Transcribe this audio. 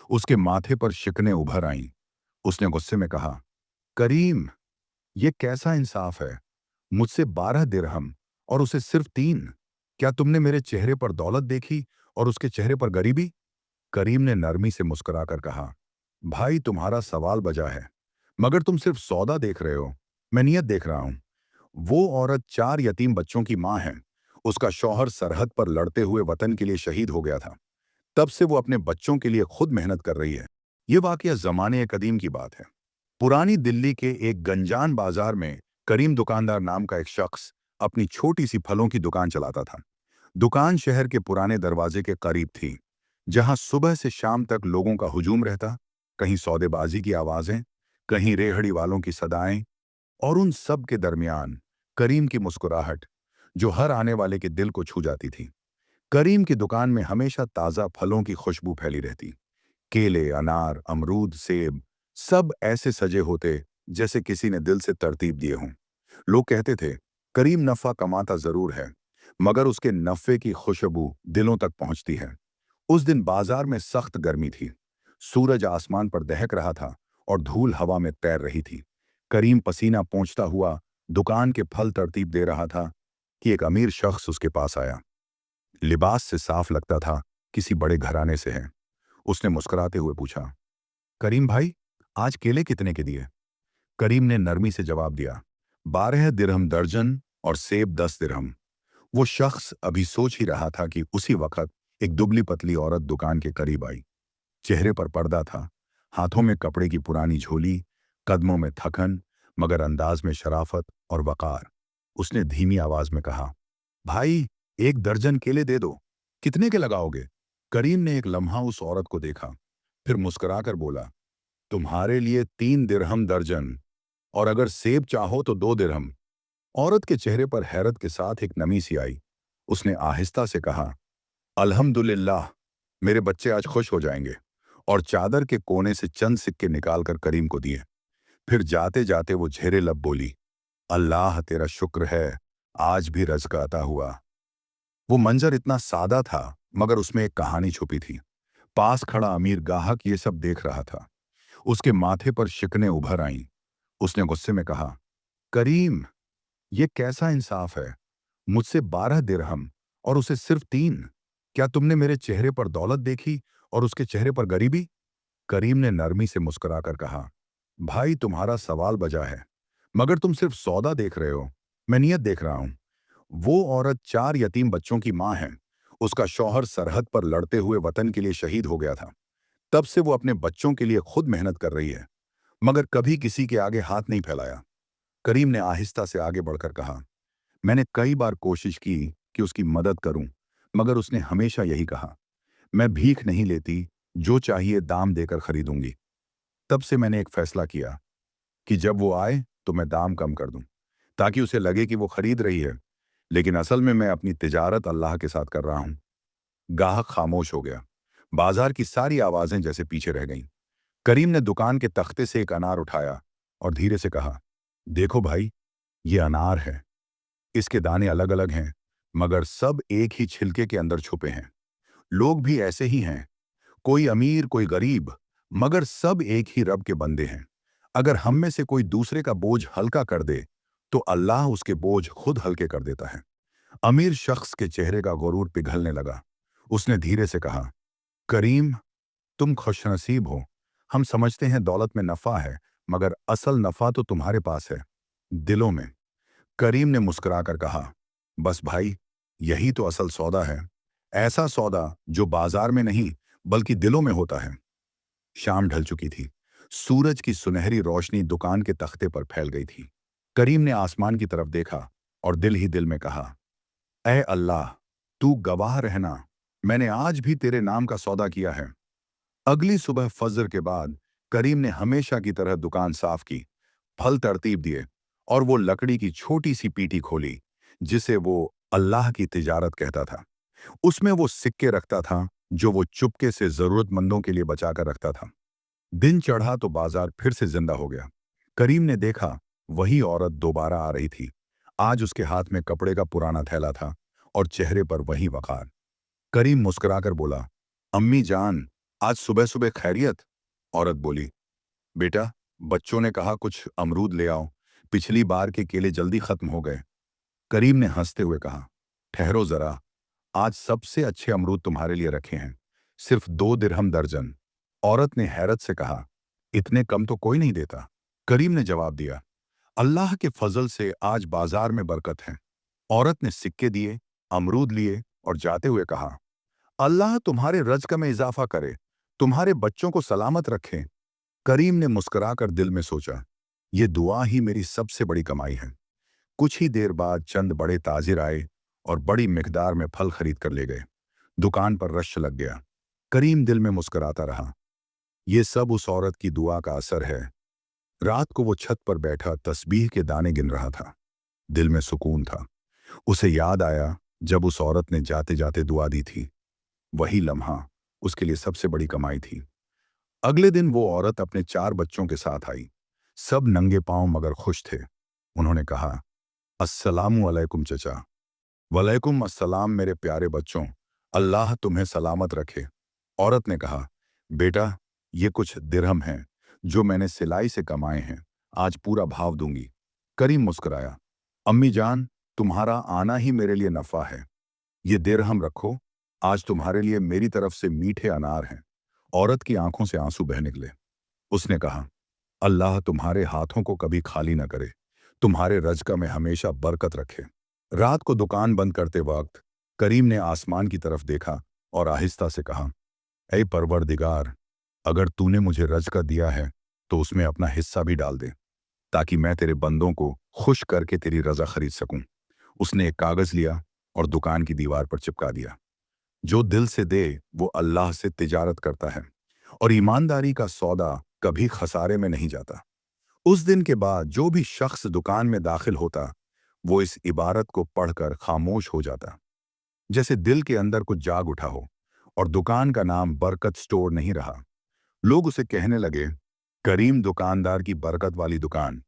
उसके माथे पर शिकने उभर आईं। उसने गुस्से में कहा, करीम, ये कैसा इंसाफ है? मुझसे 12 दिरहम और उसे सिर्फ 3। क्या तुमने मेरे चेहरे पर दौलत देखी और उसके चेहरे पर गरीबी? करीम ने नरमी से मुस्कुराकर कहा, भाई तुम्हारा सवाल बजा है, मगर तुम सिर्फ सौदा देख रहे हो। मैं नियत देख रहा हूं। वो औरत 4 यतीम बच्चों की मां है। उसका शौहर सरहद पर लड़ते हुए वतन के लिए शहीद हो गया था। तब से वो अपने बच्चों के लिए खुद मेहनत कर रही है। ये वाकया जमाने कदीम की बात है। पुरानी दिल्ली के एक गंजान बाजार में करीम दुकानदार नाम का एक शख्स अपनी छोटी सी फलों की दुकान चलाता था। दुकान शहर के पुराने दरवाजे के करीब थी, जहां सुबह से शाम तक लोगों का हुजूम रहता। कहीं सौदेबाजी की आवाजें, कहीं रेहड़ी वालों की सदाएं, और उन सब के दरमियान करीम की मुस्कुराहट, जो हर आने वाले के दिल को छू जाती थी। करीम की दुकान में हमेशा ताज़ा फलों की खुशबू फैली रहती। केले, अनार, अमरूद, सेब, सब ऐसे सजे होते जैसे किसी ने दिल से तरतीब दिए हों। लोग कहते थे, करीम नफा कमाता जरूर है, मगर उसके नफे की खुशबू दिलों तक पहुंचती है। उस दिन बाजार में सख्त गर्मी थी। सूरज आसमान पर दहक रहा था और धूल हवा में तैर रही थी। करीम पसीना पोंछता हुआ दुकान के फल तरतीब दे रहा था कि एक अमीर शख्स उसके पास आया। लिबास से साफ लगता था किसी बड़े घराने से है। उसने मुस्कुराते हुए पूछा, करीम भाई, आज केले कितने के दिए? करीम ने नरमी से जवाब दिया, 12 दिरहम दर्जन और सेब 10 दिरहम। वो शख्स अभी सोच ही रहा था कि उसी वक्त एक दुबली पतली औरत दुकान के करीब आई। चेहरे पर पर्दा था, हाथों में कपड़े की पुरानी झोली, कदमों में थकन, मगर अंदाज में शराफत और वकार। उसने धीमी आवाज में कहा, भाई, 1 दर्जन केले दे दो। कितने के लगाओगे? करीम ने एक लम्हा उस औरत को देखा, फिर मुस्कुराकर बोला, तुम्हारे लिए 3 दिरहम दर्जन, और अगर सेब चाहो तो 2 दिरहम। औरत के चेहरे पर हैरत के साथ एक नमी सी आई। उसने आहिस्ता से कहा, अल्हम्दुलिल्लाह, मेरे बच्चे आज खुश हो जाएंगे, और चादर के कोने से चंद सिक्के निकालकर करीम को दिए। फिर जाते जाते वो झेरे लब बोली, अल्लाह तेरा शुक्र है, आज भी रज़्क़ अता हुआ। वो मंजर इतना सादा था, मगर उसमें एक कहानी छुपी थी। पास खड़ा अमीर गाहक ये सब देख रहा था। उसके माथे पर शिकने उभर आईं। उसने गुस्से में कहा, करीम, ये कैसा इंसाफ है? मुझसे 12 दिरहम और उसे सिर्फ 3। क्या तुमने मेरे चेहरे पर दौलत देखी और उसके चेहरे पर गरीबी? करीम ने नरमी से मुस्कुराकर कहा, भाई तुम्हारा सवाल बजा है, मगर तुम सिर्फ सौदा देख रहे हो। मैं नियत देख रहा हूं। वो औरत 4 यतीम बच्चों की मां है। उसका शौहर सरहद पर लड़ते हुए वतन के लिए शहीद हो गया था। तब से वो अपने बच्चों के लिए खुद मेहनत कर रही है, मगर कभी किसी के आगे हाथ नहीं फैलाया। करीम ने आहिस्ता से आगे बढ़कर कहा, मैंने कई बार कोशिश की कि उसकी मदद करूं, मगर उसने हमेशा यही कहा, मैं भीख नहीं लेती, जो चाहिए दाम देकर खरीदूंगी। तब से मैंने एक फैसला किया कि जब वो आए तो मैं दाम कम कर दूं, ताकि उसे लगे कि वो खरीद रही है, लेकिन असल में मैं अपनी तिजारत अल्लाह के साथ कर रहा हूं। गाहक खामोश हो गया। बाजार की सारी आवाजें जैसे पीछे रह गईं। करीम ने दुकान के तख्ते से एक अनार उठाया और धीरे से कहा, देखो भाई, ये अनार है। इसके दाने अलग अलग हैं, मगर सब एक ही छिलके के अंदर छुपे हैं। लोग भी ऐसे ही हैं, कोई अमीर कोई गरीब, मगर सब एक ही रब के बंदे हैं। अगर हम में से कोई दूसरे का बोझ हल्का कर दे, तो अल्लाह उसके बोझ खुद हल्के कर देता है। अमीर शख्स के चेहरे का गुरूर पिघलने लगा। उसने धीरे से कहा, करीम, तुम खुशनसीब हो। हम समझते हैं दौलत में नफा है, मगर असल नफा तो तुम्हारे पास है, दिलों में। करीम ने मुस्कुराकर कहा, बस भाई, यही तो असल सौदा है। ऐसा सौदा जो बाजार में नहीं, बल्कि दिलों में होता है। शाम ढल चुकी थी। सूरज की सुनहरी रोशनी दुकान के तख्ते पर फैल गई थी। करीम ने आसमान की तरफ देखा और दिल ही दिल में कहा, ऐ अल्लाह, तू गवाह रहना, मैंने आज भी तेरे नाम का सौदा किया है। अगली सुबह फजर के बाद करीम ने हमेशा की तरह दुकान साफ की, फल तरतीब दिए, और वो लकड़ी की छोटी सी पीटी खोली जिसे वो अल्लाह की तिजारत कहता था। उसमें वो सिक्के रखता था जो वो चुपके से जरूरतमंदों के लिए बचाकर रखता था। दिन चढ़ा तो बाजार फिर से जिंदा हो गया। करीम ने देखा, वही औरत दोबारा आ रही थी। आज उसके हाथ में कपड़े का पुराना थैला था और चेहरे पर वही वकार। करीम मुस्कुराकर बोला, अम्मी जान, आज सुबह सुबह खैरियत? औरत बोली, बेटा, बच्चों ने कहा कुछ अमरूद ले आओ, पिछली बार के केले जल्दी खत्म हो गए। करीम ने हंसते हुए कहा, ठहरो जरा, आज सबसे अच्छे अमरूद तुम्हारे लिए रखे हैं, सिर्फ 2 दिरहम दर्जन। औरत ने हैरत से कहा, इतने कम तो कोई नहीं देता। करीम ने जवाब दिया, अल्लाह के फजल से आज बाजार में बरकत है। औरत ने सिक्के दिए, अमरूद लिए और जाते हुए कहा, अल्लाह तुम्हारे रज़्क़ में इजाफा करे, तुम्हारे बच्चों को सलामत रखे। करीम ने मुस्कुराकर दिल में सोचा, ये दुआ ही मेरी सबसे बड़ी कमाई है। कुछ ही देर बाद चंद बड़े ताजिर आए और बड़ी मिकदार में फल खरीद कर ले गए। दुकान पर रश लग गया। करीम दिल में मुस्कुराता रहा। ये सब उस औरत की दुआ का असर है। रात को वो छत पर बैठा तस्बीह के दाने गिन रहा था। दिल में सुकून था। उसे याद आया जब उस औरत ने जाते जाते दुआ दी थी। वही लम्हा उसके लिए सबसे बड़ी कमाई थी। अगले दिन वो औरत अपने 4 बच्चों के साथ आई। सब नंगे पांव मगर खुश थे। उन्होंने कहा, अस्सलामु अलैकुम चचा। वलैकुम अस्सलाम मेरे प्यारे बच्चों, अल्लाह तुम्हें सलामत रखे। औरत ने कहा, बेटा, ये कुछ दिरहम हैं जो मैंने सिलाई से कमाए हैं, आज पूरा भाव दूंगी। करीम मुस्कुराया, अम्मी जान, तुम्हारा आना ही मेरे लिए नफा है। ये दिरहम रखो, आज तुम्हारे लिए मेरी तरफ से मीठे अनार हैं। औरत की आंखों से आंसू बह निकले। उसने कहा, अल्लाह तुम्हारे हाथों को कभी खाली न करे, तुम्हारे रज़्क़ में हमेशा बरकत रखे। रात को दुकान बंद करते वक्त करीम ने आसमान की तरफ देखा और आहिस्ता से कहा, ऐ परवरदिगार, अगर तूने मुझे रज़्क़ दिया है तो उसमें अपना हिस्सा भी डाल दे, ताकि मैं तेरे बंदों को खुश करके तेरी रज़ा खरीद सकूं। उसने एक कागज़ लिया और दुकान की दीवार पर चिपका दिया। जो दिल से दे वो अल्लाह से तिजारत करता है और ईमानदारी का सौदा कभी खसारे में नहीं जाता। उस दिन के बाद जो भी शख्स दुकान में दाखिल होता, वो इस इबारत को पढ़कर खामोश हो जाता, जैसे दिल के अंदर कुछ जाग उठा हो। और दुकान का नाम बरकत स्टोर नहीं रहा। लोग उसे कहने लगे, करीम दुकानदार की बरकत वाली दुकान।